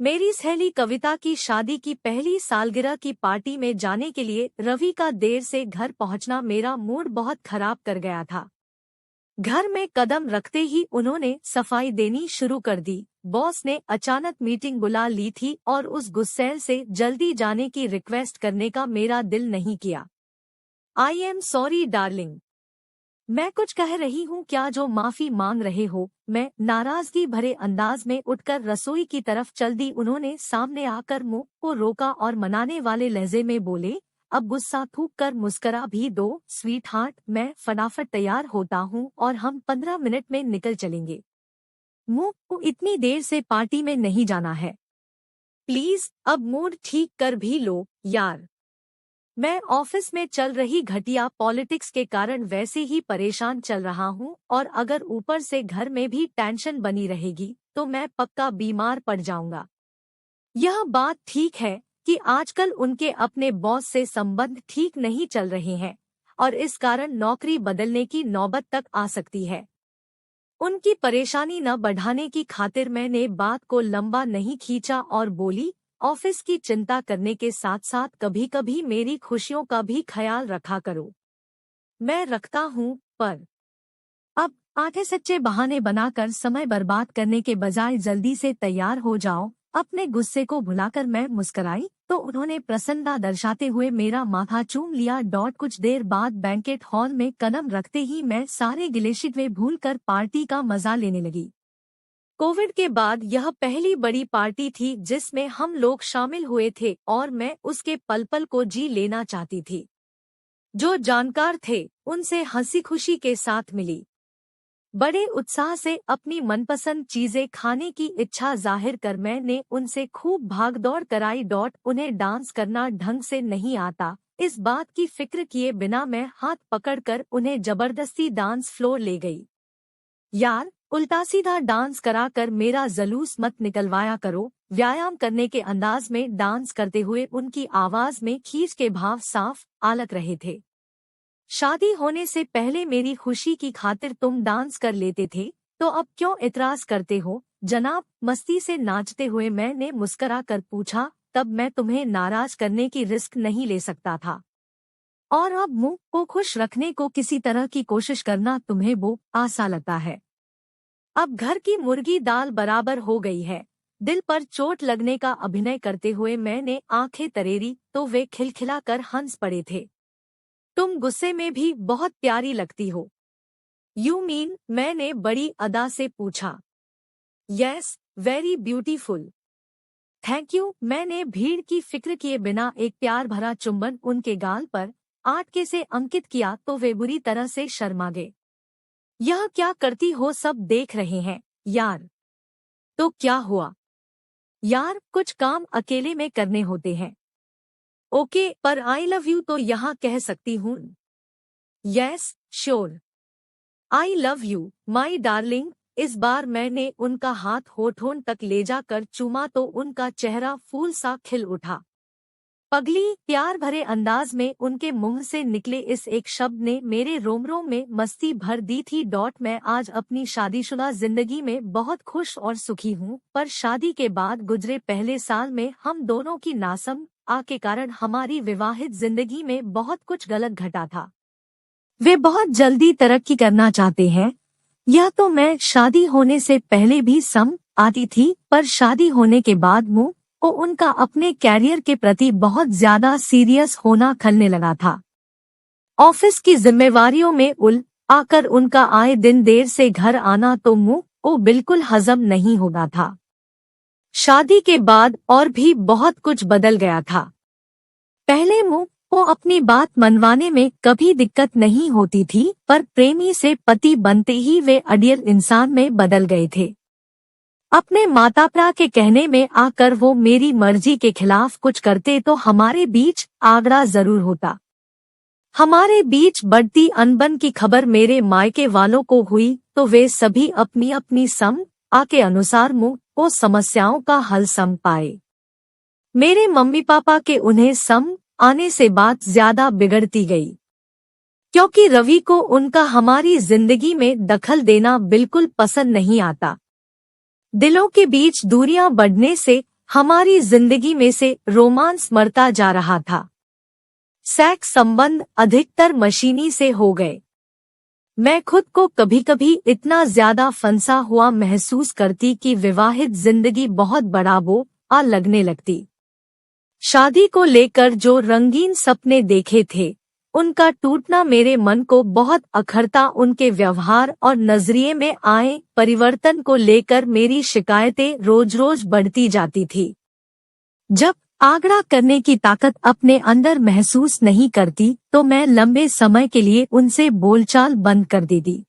मेरी सहेली कविता की शादी की पहली सालगिरह की पार्टी में जाने के लिए रवि का देर से घर पहुंचना मेरा मूड बहुत खराब कर गया था। घर में कदम रखते ही उन्होंने सफाई देनी शुरू कर दी। बॉस ने अचानक मीटिंग बुला ली थी और उस गुस्सैल से जल्दी जाने की रिक्वेस्ट करने का मेरा दिल नहीं किया। I am sorry darling. मैं कुछ कह रही हूँ क्या जो माफी मांग रहे हो? मैं नाराजगी भरे अंदाज में उठकर रसोई की तरफ चल दी। उन्होंने सामने आकर मुंह को रोका और मनाने वाले लहजे में बोले, अब गुस्सा थूक कर मुस्करा भी दो स्वीट हार्ट, मैं फटाफट तैयार होता हूँ और हम 15 मिनट में निकल चलेंगे। मुंह को इतनी देर से पार्टी में नहीं जाना है। प्लीज अब मूड ठीक कर भी लो यार। मैं ऑफिस में चल रही घटिया पॉलिटिक्स के कारण वैसे ही परेशान चल रहा हूँ और अगर ऊपर से घर में भी टेंशन बनी रहेगी तो मैं पक्का बीमार पड़ जाऊंगा। यह बात ठीक है कि आजकल उनके अपने बॉस से संबंध ठीक नहीं चल रहे हैं और इस कारण नौकरी बदलने की नौबत तक आ सकती है। उनकी परेशानी न बढ़ाने की खातिर मैंने बात को लंबा नहीं खींचा और बोली, ऑफिस की चिंता करने के साथ साथ कभी कभी मेरी खुशियों का भी ख्याल रखा करो। मैं रखता हूँ, पर अब आधे सच्चे बहाने बनाकर समय बर्बाद करने के बजाय जल्दी से तैयार हो जाओ। अपने गुस्से को भुलाकर मैं मुस्कराई तो उन्होंने प्रसन्नता दर्शाते हुए मेरा माथा चूम लिया। कुछ देर बाद बैंकेट हॉल में कदम रखते ही मैं सारे गिले शिकवे भूलकर पार्टी का मजा लेने लगी। कोविड के बाद यह पहली बड़ी पार्टी थी जिसमें हम लोग शामिल हुए थे और मैं उसके पल पल को जी लेना चाहती थी। जो जानकार थे उनसे हंसी खुशी के साथ मिली। बड़े उत्साह से अपनी मनपसंद चीजें खाने की इच्छा जाहिर कर मैंने उनसे खूब भागदौड़ कराई। उन्हें डांस करना ढंग से नहीं आता, इस बात की फिक्र किए बिना मैं हाथ पकड़कर उन्हें जबरदस्ती डांस फ्लोर ले गई। यार, उल्टा सीधा डांस कराकर मेरा जलूस मत निकलवाया करो। व्यायाम करने के अंदाज में डांस करते हुए उनकी आवाज में खींच के भाव साफ आलक रहे थे। शादी होने से पहले मेरी खुशी की खातिर तुम डांस कर लेते थे, तो अब क्यों इतराज करते हो जनाब? मस्ती से नाचते हुए मैंने मुस्करा कर पूछा। तब मैं तुम्हें नाराज करने की रिस्क नहीं ले सकता था और अब मुंह को खुश रखने को किसी तरह की कोशिश करना तुम्हें वो आसान लगता है। अब घर की मुर्गी दाल बराबर हो गई है। दिल पर चोट लगने का अभिनय करते हुए मैंने आंखें तरेरी तो वे खिलखिलाकर हंस पड़े थे। तुम गुस्से में भी बहुत प्यारी लगती हो। You mean? मैंने बड़ी अदा से पूछा। Yes, very beautiful. Thank you. मैंने भीड़ की फिक्र किए बिना एक प्यार भरा चुंबन उनके गाल पर आटके से अंकित किया तो वे बुरी तरह से शर्मा गए। यह क्या करती हो, सब देख रहे हैं यार। तो क्या हुआ यार, कुछ काम अकेले में करने होते हैं। ओके, पर आई लव यू तो यहाँ कह सकती हूँ। Yes sure, I love you my darling. इस बार मैंने उनका हाथ होठों तक ले जाकर चूमा तो उनका चेहरा फूल सा खिल उठा। पगली, प्यार भरे अंदाज में उनके मुंह से निकले इस एक शब्द ने मेरे रोम रोम में मस्ती भर दी थी। मैं आज अपनी शादीशुदा जिंदगी में बहुत खुश और सुखी हूँ, पर शादी के बाद गुजरे पहले साल में हम दोनों की नासम के कारण हमारी विवाहित जिंदगी में बहुत कुछ गलत घटा था। वे बहुत जल्दी तरक्की करना चाहते हैं। यह तो मैं शादी होने से पहले भी सम आती थी, पर शादी होने के बाद मुंह को उनका अपने कैरियर के प्रति बहुत ज्यादा सीरियस होना खलने लगा था। ऑफिस की जिम्मेवारियों में उल आकर उनका आए दिन देर से घर आना तो मुंह को बिल्कुल हजम नहीं होता था। शादी के बाद और भी बहुत कुछ बदल गया था। पहले मुंह को अपनी बात मनवाने में कभी दिक्कत नहीं होती थी, पर प्रेमी से पति बनते ही वे अडियल इंसान में बदल गए थे। अपने माता पिता के कहने में आकर वो मेरी मर्जी के खिलाफ कुछ करते तो हमारे बीच आगड़ा जरूर होता। हमारे बीच बढ़ती अनबन की खबर मेरे मायके वालों को हुई तो वे सभी अपनी अपनी सम के अनुसार मुंह को समस्याओं का हल सम पाए। मेरे मम्मी पापा के उन्हें सम आने से बात ज्यादा बिगड़ती गई, क्योंकि रवि को उनका हमारी जिंदगी में दखल देना बिल्कुल पसंद नहीं आता। दिलों के बीच दूरियां बढ़ने से हमारी जिंदगी में से रोमांस मरता जा रहा था। सेक्स संबंध अधिकतर मशीनी से हो गए। मैं खुद को कभी कभी इतना ज्यादा फंसा हुआ महसूस करती कि विवाहित जिंदगी बहुत बड़ा बोझ लगने लगती। शादी को लेकर जो रंगीन सपने देखे थे, उनका टूटना मेरे मन को बहुत अखरता। उनके व्यवहार और नजरिए में आए परिवर्तन को लेकर मेरी शिकायतें रोज रोज बढ़ती जाती थी। जब आगड़ा करने की ताकत अपने अंदर महसूस नहीं करती तो मैं लंबे समय के लिए उनसे बोलचाल बंद कर देती।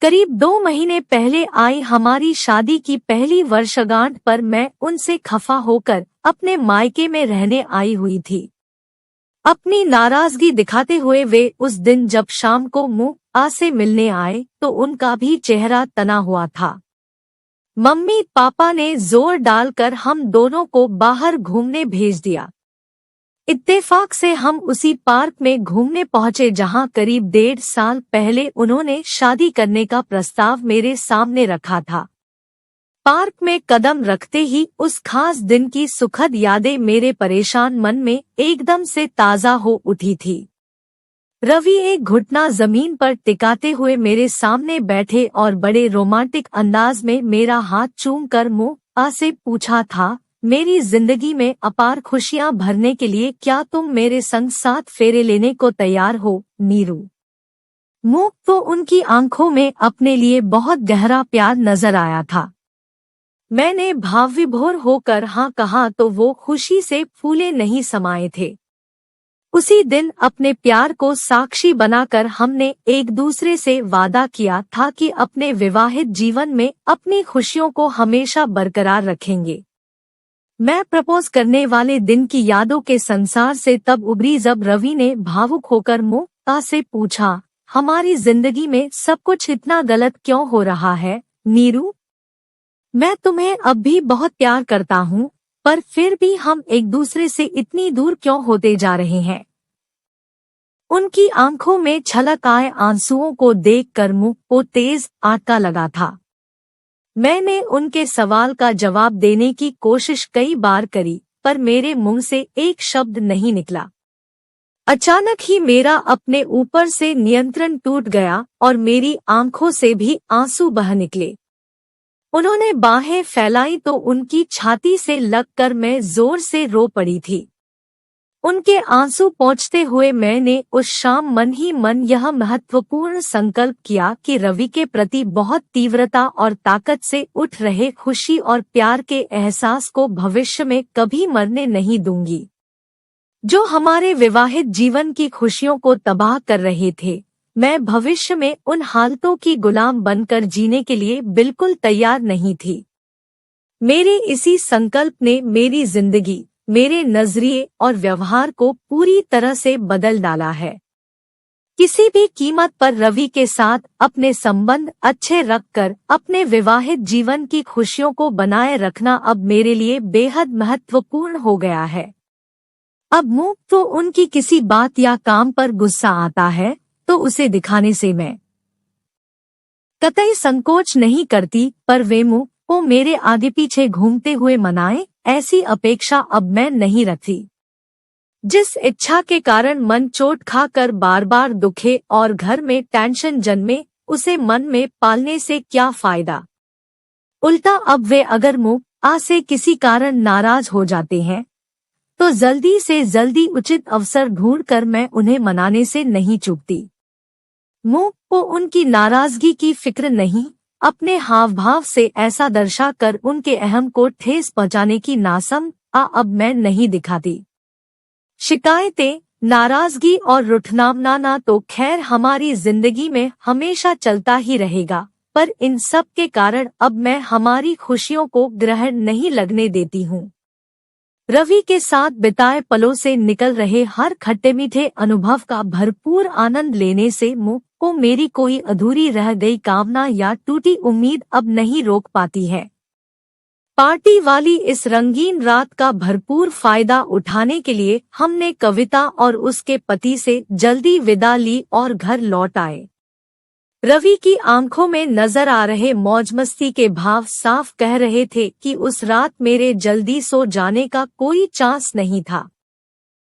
करीब 2 महीने पहले आई हमारी शादी की पहली वर्षगांठ पर मैं उनसे खफा होकर अपने मायके में रहने आई हुई थी। अपनी नाराजगी दिखाते हुए वे उस दिन जब शाम को मुंह से मिलने आए तो उनका भी चेहरा तना हुआ था। मम्मी पापा ने जोर डालकर हम दोनों को बाहर घूमने भेज दिया। इत्तेफाक से हम उसी पार्क में घूमने पहुंचे जहां करीब 1.5 साल पहले उन्होंने शादी करने का प्रस्ताव मेरे सामने रखा था। पार्क में कदम रखते ही उस खास दिन की सुखद यादें मेरे परेशान मन में एकदम से ताज़ा हो उठी थी। रवि एक घुटना जमीन पर टिकाते हुए मेरे सामने बैठे और बड़े रोमांटिक अंदाज में मेरा हाथ चूम कर मुंह से पूछा था, मेरी जिंदगी में अपार खुशियां भरने के लिए क्या तुम मेरे संग 7 फेरे लेने को तैयार हो नीरू। मुंह तो उनकी आंखों में अपने लिए बहुत गहरा प्यार नजर आया था। मैंने भावविभोर होकर हाँ कहा तो वो खुशी से फूले नहीं समाये थे। उसी दिन अपने प्यार को साक्षी बनाकर हमने एक दूसरे से वादा किया था कि अपने विवाहित जीवन में अपनी खुशियों को हमेशा बरकरार रखेंगे। मैं प्रपोज करने वाले दिन की यादों के संसार से तब उबरी जब रवि ने भावुक होकर मुंह से पूछा, हमारी जिंदगी में सब कुछ इतना गलत क्यों हो रहा है नीरू। मैं तुम्हें अब भी बहुत प्यार करता हूँ, पर फिर भी हम एक दूसरे से इतनी दूर क्यों होते जा रहे हैं। उनकी आंखों में छलक आए आंसुओं को देखकर मुंह को तेज आटका लगा था। मैंने उनके सवाल का जवाब देने की कोशिश कई बार करी, पर मेरे मुंह से एक शब्द नहीं निकला। अचानक ही मेरा अपने ऊपर से नियंत्रण टूट गया और मेरी आंखों से भी आंसू बह निकले। उन्होंने बाहें फैलाई तो उनकी छाती से लगकर मैं जोर से रो पड़ी थी। उनके आंसू पोंछते हुए मैंने उस शाम मन ही मन यह महत्वपूर्ण संकल्प किया कि रवि के प्रति बहुत तीव्रता और ताकत से उठ रहे खुशी और प्यार के एहसास को भविष्य में कभी मरने नहीं दूंगी। जो हमारे विवाहित जीवन की खुशियों को तबाह कर रहे थे, मैं भविष्य में उन हालतों की गुलाम बनकर जीने के लिए बिल्कुल तैयार नहीं थी। मेरे इसी संकल्प ने मेरी जिंदगी, मेरे नजरिए और व्यवहार को पूरी तरह से बदल डाला है। किसी भी कीमत पर रवि के साथ अपने संबंध अच्छे रखकर अपने विवाहित जीवन की खुशियों को बनाए रखना अब मेरे लिए बेहद महत्वपूर्ण हो गया है। अब मुंह तो उनकी किसी बात या काम पर गुस्सा आता है तो उसे दिखाने से मैं कतई संकोच नहीं करती, पर वे मुंह को मेरे आगे पीछे घूमते हुए मनाए, ऐसी अपेक्षा अब मैं नहीं रखती। जिस इच्छा के कारण मन चोट खाकर बार बार दुखे और घर में टेंशन जन्मे, उसे मन में पालने से क्या फायदा। उल्टा अब वे अगर मुंह से किसी कारण नाराज हो जाते हैं तो जल्दी से जल्दी उचित अवसर ढूंढकर मैं उन्हें मनाने से नहीं चूकती। मुंह को उनकी नाराजगी की फिक्र नहीं, अपने हाव भाव से ऐसा दर्शाकर उनके अहम को ठेस पहुंचाने की नासम अब मैं नहीं दिखाती। शिकायतें, नाराजगी और रुठनामना तो खैर हमारी जिंदगी में हमेशा चलता ही रहेगा, पर इन सब के कारण अब मैं हमारी खुशियों को ग्रहण नहीं लगने देती हूँ। रवि के साथ बिताए पलों से निकल रहे हर खट्टे मीठे अनुभव का भरपूर आनंद लेने से मुंह को मेरी कोई अधूरी रह गई कामना या टूटी उम्मीद अब नहीं रोक पाती है। पार्टी वाली इस रंगीन रात का भरपूर फायदा उठाने के लिए हमने कविता और उसके पति से जल्दी विदा ली और घर लौट आए। रवि की आंखों में नजर आ रहे मौजमस्ती के भाव साफ कह रहे थे कि उस रात मेरे जल्दी सो जाने का कोई चांस नहीं था।